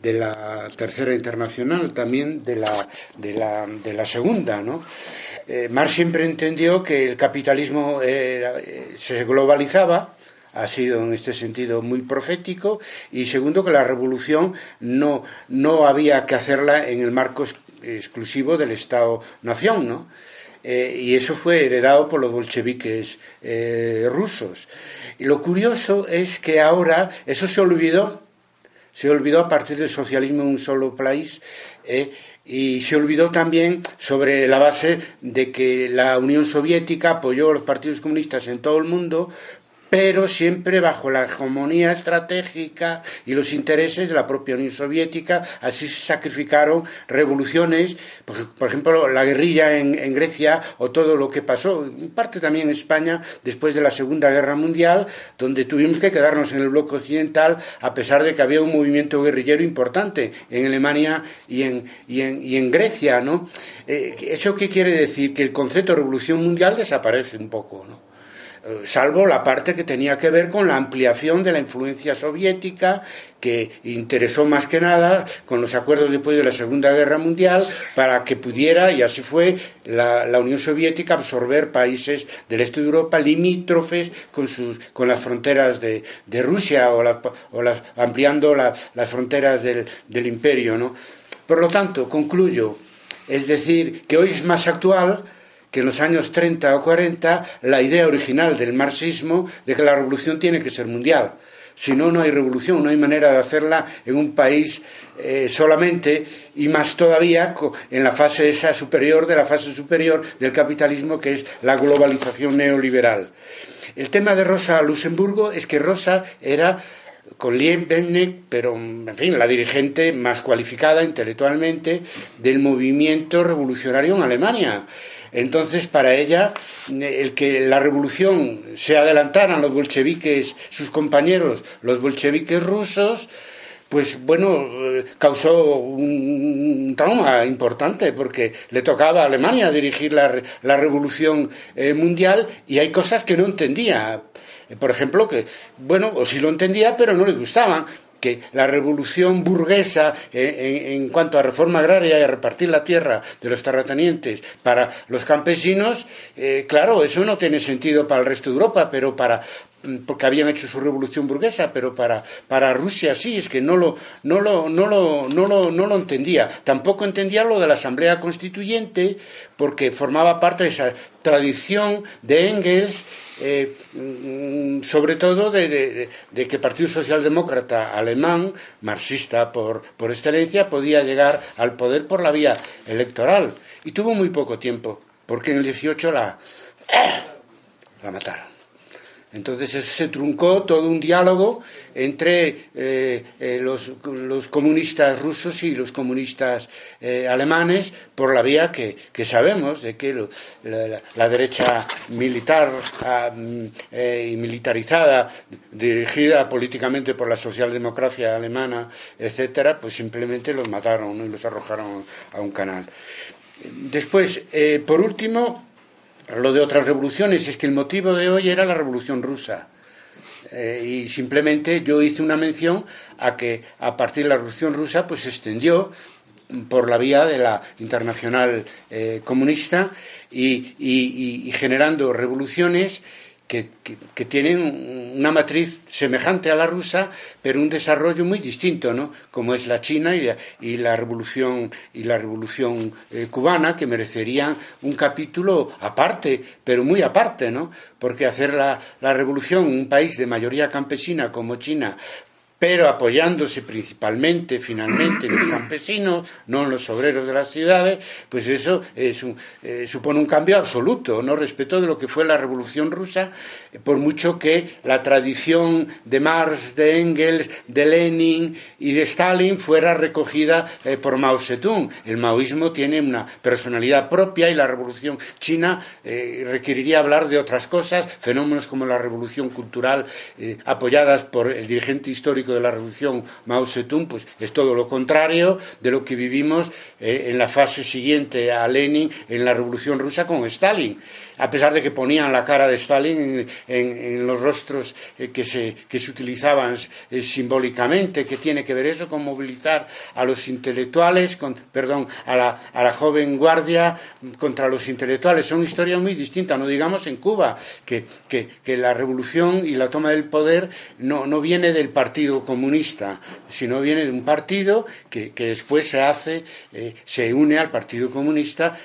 de la Tercera Internacional, también de la Segunda, ¿no? Marx siempre entendió que el capitalismo se globalizaba, ha sido en este sentido muy profético, y segundo, que la revolución no había que hacerla en el marco exclusivo del Estado-nación, ¿no? Y eso fue heredado por los bolcheviques rusos. Y lo curioso es que ahora eso se olvidó a partir del socialismo en un solo país, y se olvidó también sobre la base de que la Unión Soviética apoyó a los partidos comunistas en todo el mundo, pero siempre bajo la hegemonía estratégica y los intereses de la propia Unión Soviética. Así se sacrificaron revoluciones, por ejemplo, la guerrilla en Grecia, o todo lo que pasó, en parte también en España, después de la Segunda Guerra Mundial, donde tuvimos que quedarnos en el bloque occidental, a pesar de que había un movimiento guerrillero importante en Alemania y en Grecia, ¿no? ¿Eso qué quiere decir? Que el concepto de revolución mundial desaparece un poco, ¿no? Salvo la parte que tenía que ver con la ampliación de la influencia soviética, que interesó más que nada con los acuerdos después de la Segunda Guerra Mundial, para que pudiera, y así fue, la Unión Soviética absorber países del este de Europa limítrofes con las fronteras de Rusia, ampliando las fronteras del imperio, ¿no? Por lo tanto, concluyo, es decir, que hoy es más actual que en los años 30 o 40 la idea original del marxismo de que la revolución tiene que ser mundial. Si no, no hay revolución, no hay manera de hacerla en un país solamente, y más todavía en la fase esa superior de la fase superior del capitalismo, que es la globalización neoliberal. El tema de Rosa Luxemburgo es que Rosa era, con Liebknecht, pero en fin, la dirigente más cualificada intelectualmente del movimiento revolucionario en Alemania. Entonces, para ella, el que la revolución se adelantaran los bolcheviques, sus compañeros, los bolcheviques rusos, pues bueno, causó un trauma importante, porque le tocaba a Alemania dirigir la revolución mundial, y hay cosas que no entendía. Por ejemplo, que, bueno, o sí lo entendía, pero no le gustaban, que la revolución burguesa en cuanto a reforma agraria y a repartir la tierra de los terratenientes para los campesinos, claro, eso no tiene sentido para el resto de Europa, pero porque habían hecho su revolución burguesa, pero para Rusia sí, es que no lo entendía. Tampoco entendía lo de la Asamblea Constituyente, porque formaba parte de esa tradición de Engels, sobre todo de que el Partido Socialdemócrata alemán, marxista por excelencia, podía llegar al poder por la vía electoral. Y tuvo muy poco tiempo, porque en el 18 la mataron. Entonces eso se truncó todo un diálogo entre los comunistas rusos y los comunistas alemanes, por la vía que sabemos de que la derecha militar y militarizada, dirigida políticamente por la socialdemocracia alemana, etcétera, pues simplemente los mataron, ¿no? Y los arrojaron a un canal. Después, por último, lo de otras revoluciones, es que el motivo de hoy era la Revolución Rusa, y simplemente yo hice una mención a que a partir de la Revolución Rusa pues se extendió por la vía de la Internacional comunista, y generando revoluciones que tienen una matriz semejante a la rusa, pero un desarrollo muy distinto, ¿no? Como es la China y la revolución cubana, que merecerían un capítulo aparte, pero muy aparte, ¿no? Porque hacer la revolución en un país de mayoría campesina como China, pero apoyándose principalmente, finalmente, en los campesinos, no en los obreros de las ciudades, pues eso supone un cambio absoluto, ¿no? Respecto de lo que fue la Revolución Rusa, por mucho que la tradición de Marx, de Engels, de Lenin y de Stalin fuera recogida por Mao Zedong. El maoísmo tiene una personalidad propia, y la Revolución China requeriría hablar de otras cosas, fenómenos como la Revolución Cultural, apoyadas por el dirigente histórico de la revolución Mao Zedong, pues es todo lo contrario de lo que vivimos en la fase siguiente a Lenin en la revolución rusa con Stalin, a pesar de que ponían la cara de Stalin en los rostros que se utilizaban simbólicamente. ¿Qué tiene que ver eso con movilizar a los intelectuales, a la joven guardia contra los intelectuales? Son historias muy distintas. No digamos en Cuba, que la revolución y la toma del poder no viene del Partido Comunista, sino viene de un partido que después se une al Partido Comunista,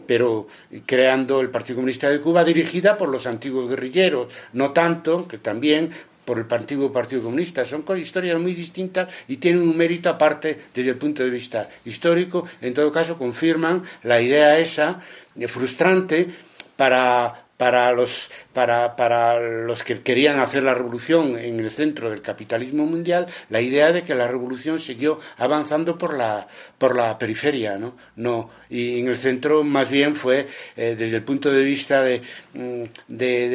pero creando el Partido Comunista de Cuba, dirigida por los antiguos guerrilleros, no tanto, que también por el Partido Comunista. Son historias muy distintas y tienen un mérito aparte desde el punto de vista histórico. En todo caso, confirman la idea esa frustrante para los que querían hacer la revolución en el centro del capitalismo mundial, la idea de que la revolución siguió avanzando por la periferia, ¿no? Y en el centro más bien fue, desde el punto de vista de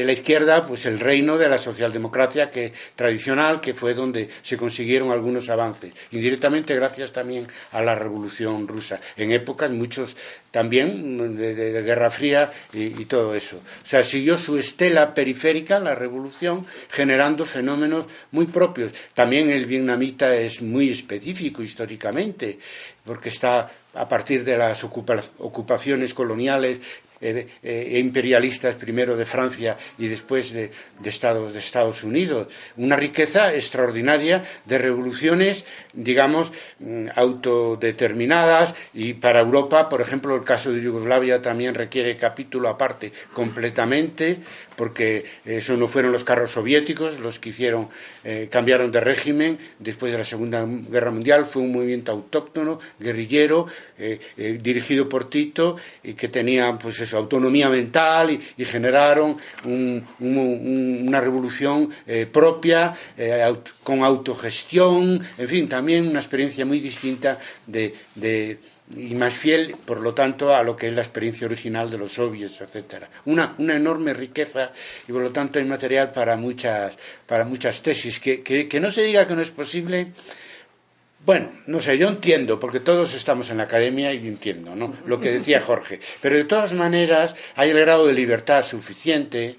la izquierda, pues el reino de la socialdemocracia tradicional, que fue donde se consiguieron algunos avances, indirectamente gracias también a la revolución rusa, en épocas muchos también de Guerra Fría y todo eso. O sea, siguió su estela periférica, la revolución, generando fenómenos muy propios. También el vietnamita es muy específico históricamente, porque está a partir de las ocupaciones coloniales imperialistas, primero de Francia y después de Estados Unidos. Una riqueza extraordinaria de revoluciones, digamos, autodeterminadas, y para Europa, por ejemplo, el caso de Yugoslavia también requiere capítulo aparte completamente, porque eso no fueron los carros soviéticos los que cambiaron de régimen después de la Segunda Guerra Mundial. Fue un movimiento autóctono, guerrillero, dirigido por Tito, y que tenía pues eso, autonomía mental, y generaron una revolución propia, con autogestión, en fin, también una experiencia muy distinta y más fiel, por lo tanto, a lo que es la experiencia original de los soviets, etcétera. Una enorme riqueza, y por lo tanto hay material para muchas tesis. Que no se diga que no es posible. Bueno, no sé, yo entiendo, porque todos estamos en la academia y entiendo, ¿no?, lo que decía Jorge, pero de todas maneras hay el grado de libertad suficiente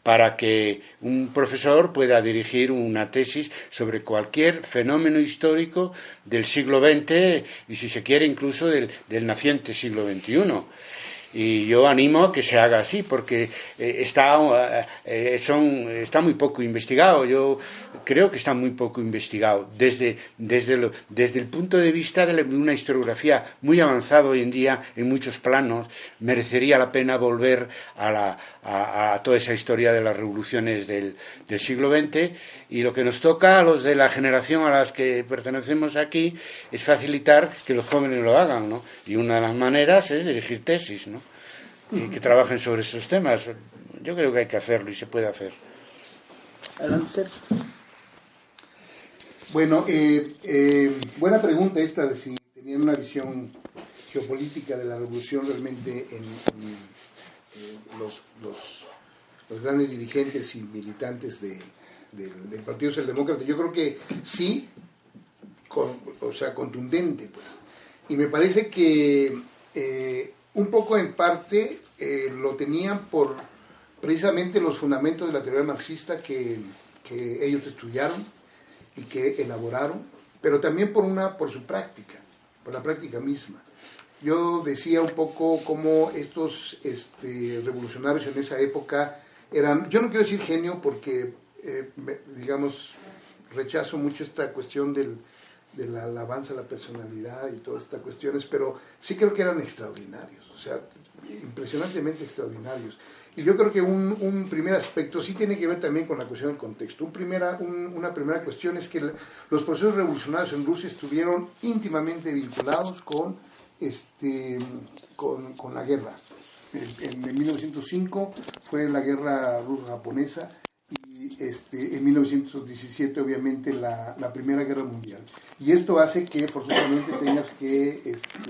para que un profesor pueda dirigir una tesis sobre cualquier fenómeno histórico del siglo XX y, si se quiere, incluso del naciente siglo XXI. Y yo animo a que se haga así, porque está muy poco investigado. Yo creo que está muy poco investigado desde el punto de vista de una historiografía muy avanzada hoy en día en muchos planos. Merecería la pena volver a toda esa historia de las revoluciones del siglo XX, y lo que nos toca a los de la generación a las que pertenecemos aquí es facilitar que los jóvenes lo hagan, ¿no? Y una de las maneras es dirigir tesis, ¿no?, y que trabajen sobre esos temas. Yo creo que hay que hacerlo y se puede hacer. Adelante. Bueno, buena pregunta esta de si tenían una visión geopolítica de la revolución realmente en los grandes dirigentes y militantes del Partido Socialdemócrata. Yo creo que sí, contundente, pues. Y me parece que un poco en parte lo tenían por precisamente los fundamentos de la teoría marxista que ellos estudiaron y que elaboraron, pero también por su práctica, por la práctica misma. Yo decía un poco cómo estos revolucionarios en esa época eran, yo no quiero decir genio porque, digamos, rechazo mucho esta cuestión de la alabanza a la personalidad y todas estas cuestiones, pero sí creo que eran extraordinarios, o sea, impresionantemente extraordinarios. Y yo creo que un primer aspecto sí tiene que ver también con la cuestión del contexto. Una primera cuestión es que los procesos revolucionarios en Rusia estuvieron íntimamente vinculados con la guerra. En 1905 fue la guerra ruso-japonesa, y en 1917 obviamente la Primera Guerra Mundial. Y esto hace que forzosamente tengas que